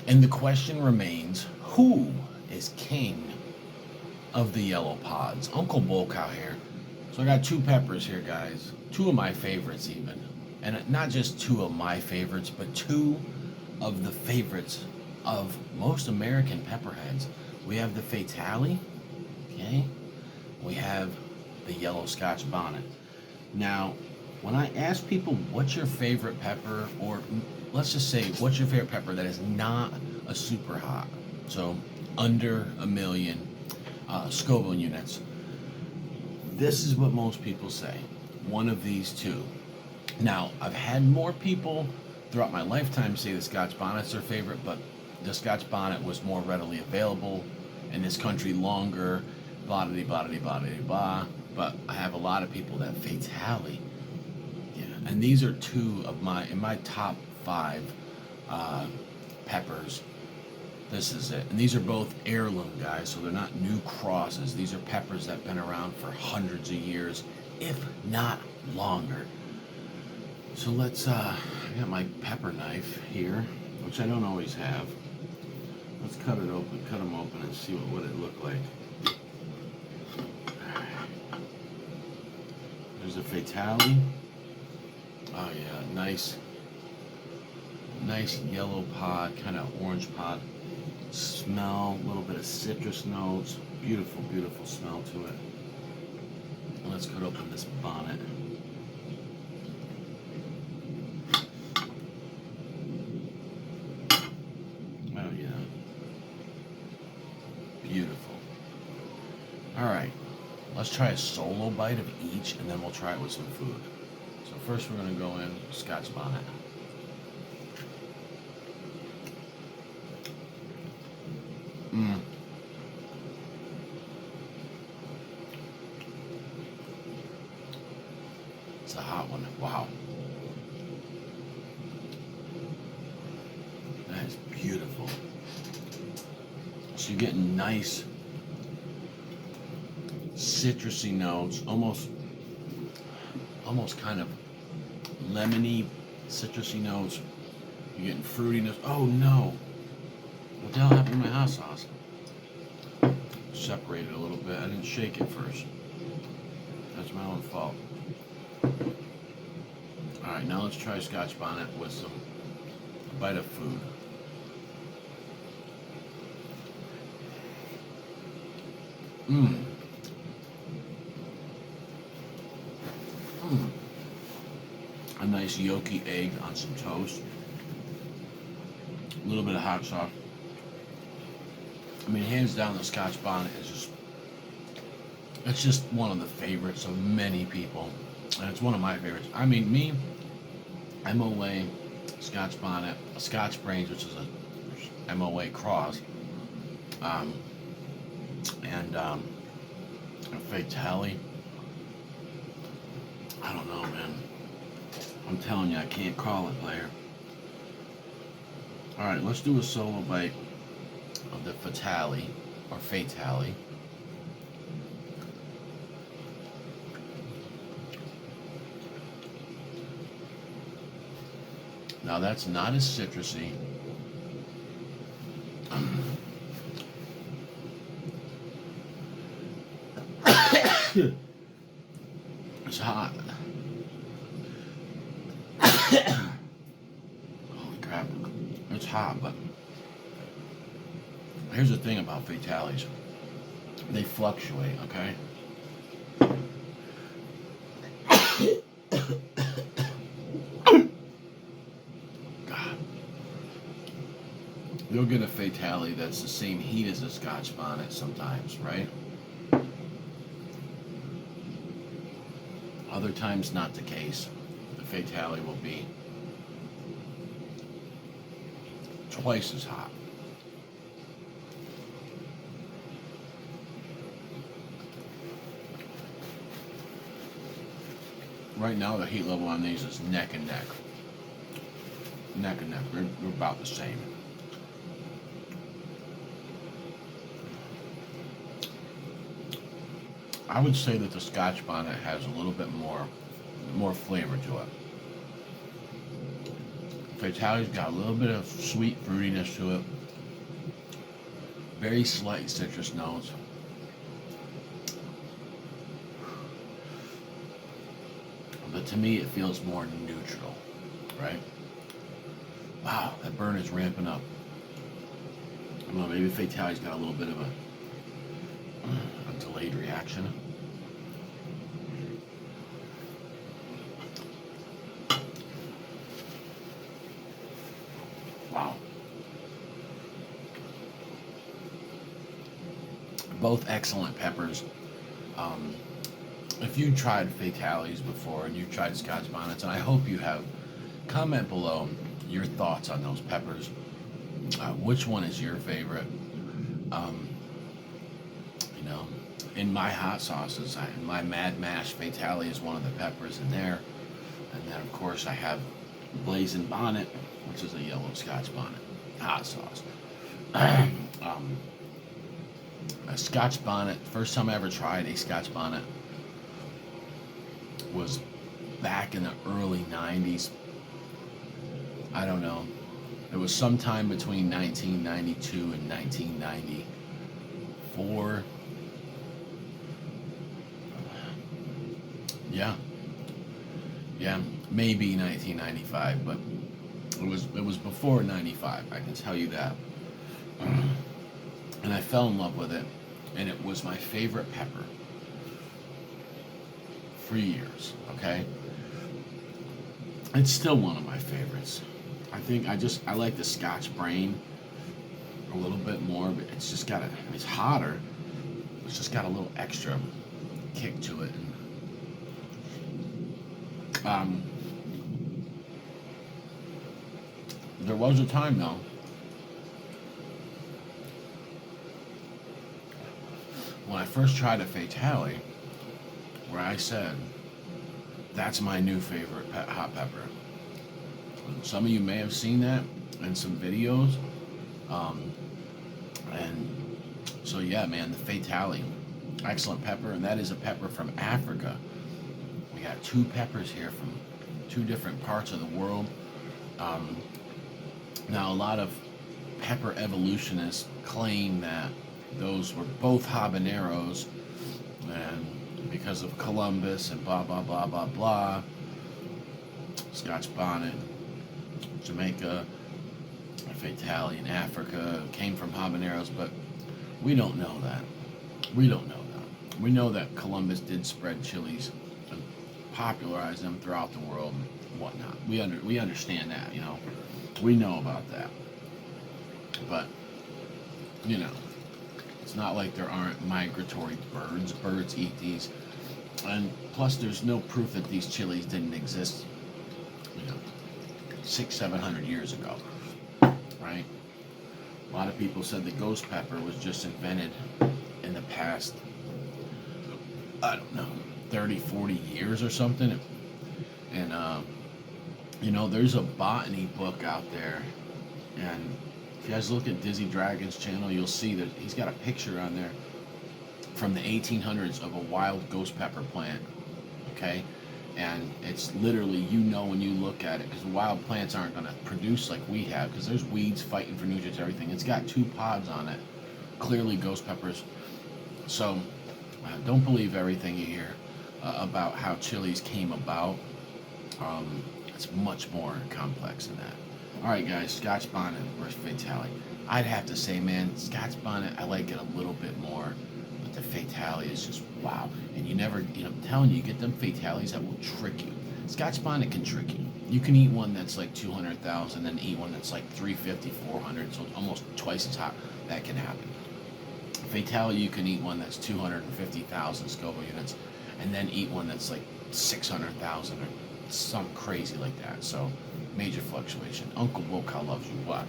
And the question remains, who is king of the yellow pods? Uncle Bullcow here. So I got two peppers here, guys. Two of my favorites even. And not just two of my favorites, but two of the favorites of most American pepperheads. We have the Fatalii, okay? We have the yellow Scotch Bonnet. Now, when I ask people what's your favorite pepper, or let's just say what's your favorite pepper that is not a super hot, so under a million Scoville units, this is what most people say. One of these two. Now, I've had more people throughout my lifetime say the Scotch Bonnet's their favorite, but the Scotch Bonnet was more readily available in this country longer, blah, blah, blah, blah, blah, blah. But I have a lot of people that Fatalii. Yeah, and these are two of my top five peppers. This is it. And these are both heirloom, guys, so they're not new crosses. These are peppers that have been around for hundreds of years, if not longer. So let's, I got my pepper knife here, which I don't always have. Let's cut them open and see what it looked like. There's a Fatalii. Oh yeah, nice yellow pod, kind of orange pod. Smell, a little bit of citrus notes. Beautiful, beautiful smell to it. Let's cut open this bonnet. Oh yeah. Beautiful. Alright, let's try a solo bite of each and then we'll try it with some food. So first we're going to go in Scotch Bonnet. It's a hot one. Wow. That is beautiful. So you're getting nice citrusy notes, almost kind of lemony citrusy notes. You're getting fruitiness. Oh no! What the hell happened to my hot sauce? Separated a little bit. I didn't shake it first. That's my own fault. Alright, now let's try Scotch Bonnet with a bite of food. A nice yolky egg on some toast. A little bit of hot sauce. I mean, hands down, the Scotch Bonnet is it's just one of the favorites of many people. And it's one of my favorites. I mean, me, MOA, Scotch Bonnet, a Scotch Brains, which is a MOA cross, and a Fatalii. I don't know, man. I'm telling you, I can't call it, player. Alright, let's do a solo bite of the Fatalii, or Fatalii. Now that's not as citrusy. It's hot. Holy crap. It's hot, but here's the thing about Fataliis. They fluctuate, okay? God. You'll get a Fatalii that's the same heat as a Scotch Bonnet sometimes, right? Other times not the case. The Fatalii will be twice as hot. Right now the heat level on these is neck and neck. Neck and neck. They're about the same. I would say that the Scotch Bonnet has a little bit more flavor to it. Fatali's got a little bit of sweet fruitiness to it. Very slight citrus notes. But to me, it feels more neutral, right? Wow, that burn is ramping up. I don't know, maybe Fatali's got a little bit of a delayed reaction. Wow. Both excellent peppers. If you tried Fatali's before and you've tried Scotch Bonnets, and I hope you have, comment below your thoughts on those peppers. Which one is your favorite? You know, in my hot sauces, in my Mad Mash, Fatalii is one of the peppers in there. And then, of course, I have Blazing Bonnet, which is a yellow Scotch Bonnet hot sauce. A Scotch Bonnet, first time I ever tried a Scotch Bonnet was back in the early 90s. I don't know. It was sometime between 1992 and 1994. Yeah, maybe 1995, but it was before 95. I can tell you that. And I fell in love with it, and it was my favorite pepper for years. Okay, it's still one of my favorites. I think I like the Scotch Brain a little bit more, but it's just got it's hotter. It's just got a little extra kick to it. And, there was a time though when I first tried a Fatalii where I said, that's my new favorite hot pepper. Some of you may have seen that in some videos. And so yeah, man, the Fatalii, excellent pepper, and that is a pepper from Africa. We got two peppers here from two different parts of the world. Now, a lot of pepper evolutionists claim that those were both habaneros, and because of Columbus and blah, blah, blah, blah, blah, Scotch Bonnet, Jamaica, Fatalii in Africa came from habaneros, but we don't know that. We don't know that. We know that Columbus did spread chilies and popularize them throughout the world and whatnot. We understand that, you know. We know about that. But, you know, it's not like there aren't migratory birds. Birds eat these. And plus, there's no proof that these chilies didn't exist, you know, 600-700 years ago, right? A lot of people said the ghost pepper was just invented in the past, I don't know, 30-40 years or something. And, you know, there's a botany book out there, and if you guys look at Dizzy Dragon's channel, you'll see that he's got a picture on there from the 1800s of a wild ghost pepper plant, okay? And it's literally, you know, when you look at it, because wild plants aren't going to produce like we have, because there's weeds fighting for nutrients, everything. It's got 2 pods on it, clearly ghost peppers. So don't believe everything you hear about how chilies came about. It's much more complex than that. All right, guys, Scotch Bonnet versus Fatalii. I'd have to say, man, Scotch Bonnet, I like it a little bit more, but the Fatalii is just wow. And you never, you know, I'm telling you, get them Fataliis that will trick you. Scotch Bonnet can trick you. You can eat one that's like 200,000 and eat one that's like 350, 400, so it's almost twice as hot. That can happen. Fatalii, you can eat one that's 250,000 Scoville units, and then eat one that's like 600,000 or something crazy like that. So, major fluctuation. Uncle Woka loves you. What?